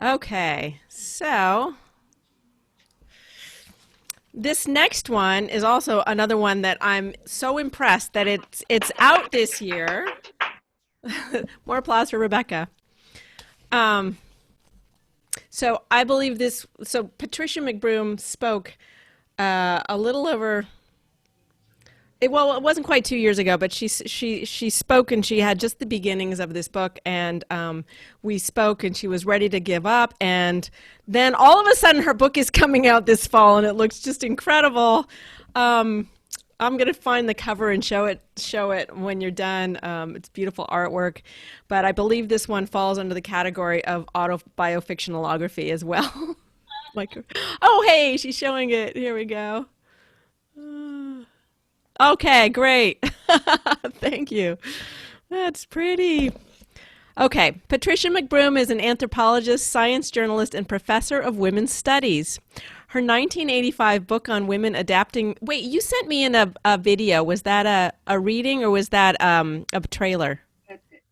Okay, so this next one is also another one that I'm so impressed that it's out this year. More applause for Rebecca. Um, so I believe this. So Patricia McBroom spoke a little over. Well, it wasn't quite 2 years ago, but she spoke and she had just the beginnings of this book, and we spoke, and she was ready to give up, and then all of a sudden her book is coming out this fall, and it looks just incredible. I'm gonna find the cover and show it when you're done. It's beautiful artwork, but I believe this one falls under the category of autobiofictionalography as well. Like, oh hey, she's showing it. Here we go. Okay, great. Thank you. That's pretty. Okay, Patricia McBroom is an anthropologist, science journalist, and professor of women's studies. Her 1985 book on women adapting. Wait, you sent me in a video. Was that a reading or was that a trailer?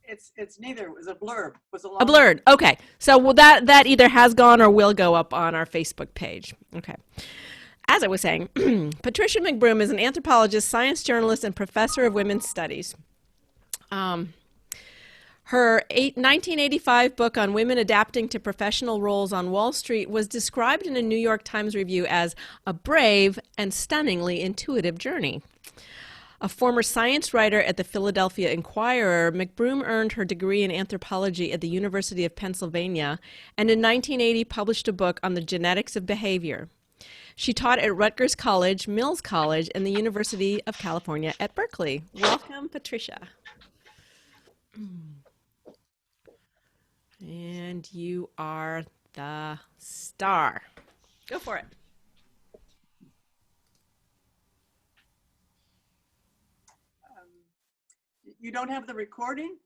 It's neither. It was a blurb. It was a A long. blurred. Okay, so well, that either has gone or will go up on our Facebook page. Okay. As I was saying, Patricia McBroom is an anthropologist, science journalist, and professor of women's studies. Her 1985 book on women adapting to professional roles on Wall Street was described in a New York Times review as a brave and stunningly intuitive journey. A former science writer at the Philadelphia Inquirer, McBroom earned her degree in anthropology at the University of Pennsylvania and in 1980 published a book on the genetics of behavior. She taught at Rutgers College, Mills College, and the University of California at Berkeley. Welcome, Patricia. And you are the star. Go for it. You don't have the recording?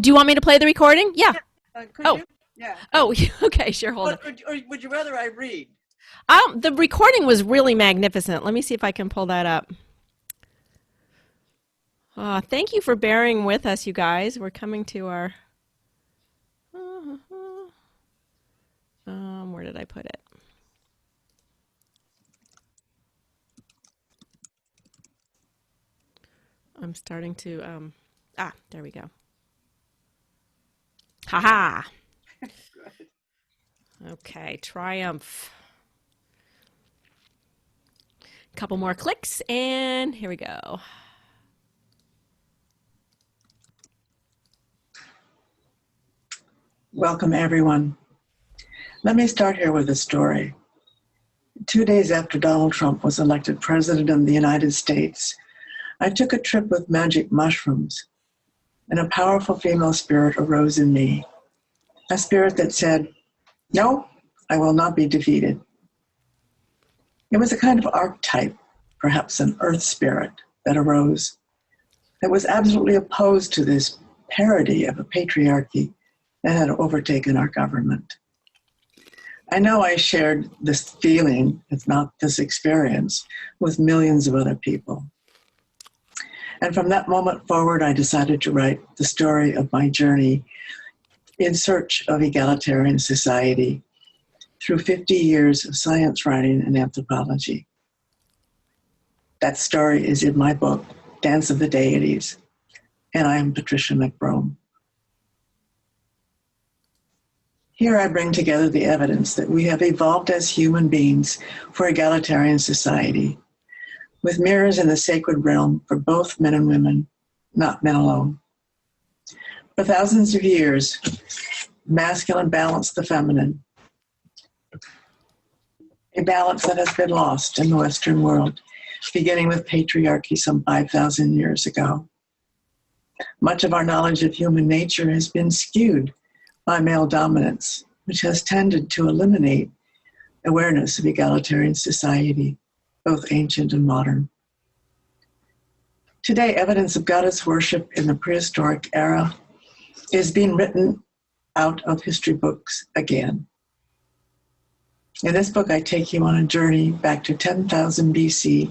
Do you want me to play the recording? Yeah. Could Oh. you? Yeah. Oh, okay, sure, hold on. Or would you rather I read? The recording was really magnificent. Let me see if I can pull that up. Thank you for bearing with us, you guys. We're coming to our... where did I put it? I'm starting to... there we go. Haha! Okay, triumph. Couple more clicks, and here we go. Welcome, everyone. Let me start here with a story. 2 days after Donald Trump was elected President of the United States, I took a trip with magic mushrooms, and a powerful female spirit arose in me, a spirit that said, "No, I will not be defeated." It was a kind of archetype, perhaps an earth spirit, that arose, that was absolutely opposed to this parody of a patriarchy that had overtaken our government. I know I shared this feeling, if not this experience, with millions of other people. And from that moment forward, I decided to write the story of my journey in search of egalitarian society through 50 years of science writing and anthropology. That story is in my book, Dance of the Deities, and I am Patricia McBroom. Here I bring together the evidence that we have evolved as human beings for egalitarian society, with mirrors in the sacred realm for both men and women, not men alone. For thousands of years, masculine balanced the feminine, a balance that has been lost in the Western world, beginning with patriarchy some 5,000 years ago. Much of our knowledge of human nature has been skewed by male dominance, which has tended to eliminate awareness of egalitarian society, both ancient and modern. Today, evidence of goddess worship in the prehistoric era is being written out of history books again. In this book, I take you on a journey back to 10,000 BC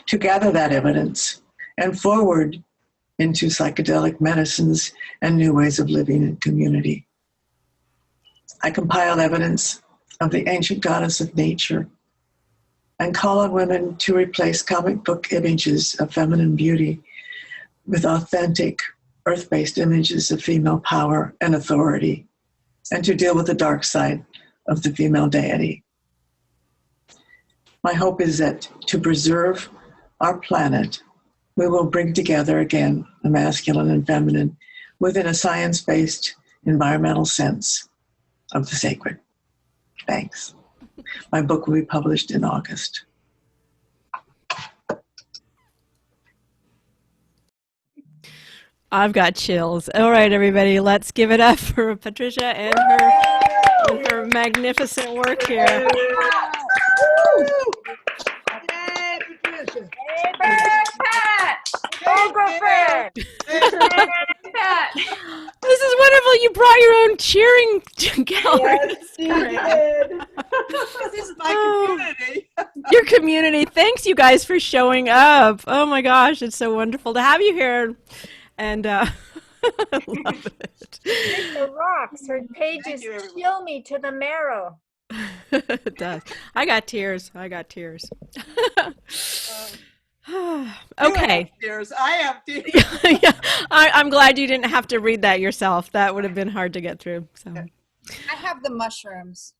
to gather that evidence and forward into psychedelic medicines and new ways of living in community. I compile evidence of the ancient goddess of nature and call on women to replace comic book images of feminine beauty with authentic, earth-based images of female power and authority, and to deal with the dark side of the female deity. My hope is that to preserve our planet, we will bring together again the masculine and feminine within a science-based environmental sense of the sacred. Thanks. My book will be published in August. I've got chills. All right, everybody, let's give it up for Patricia and her magnificent work here. Yay, Patricia. Hey, Pat! Oh, girlfriend! Pat! This is wonderful. You brought your own cheering gallery. Yes, you did. This is my community. Your community. Thanks, you guys, for showing up. Oh my gosh, it's so wonderful to have you here. And I love it. The rocks. Her pages you, everyone. chill me to the marrow. It does. I got tears. Okay. Tears. I have tears. Yeah, I'm glad you didn't have to read that yourself. That would have been hard to get through. So I have the mushrooms.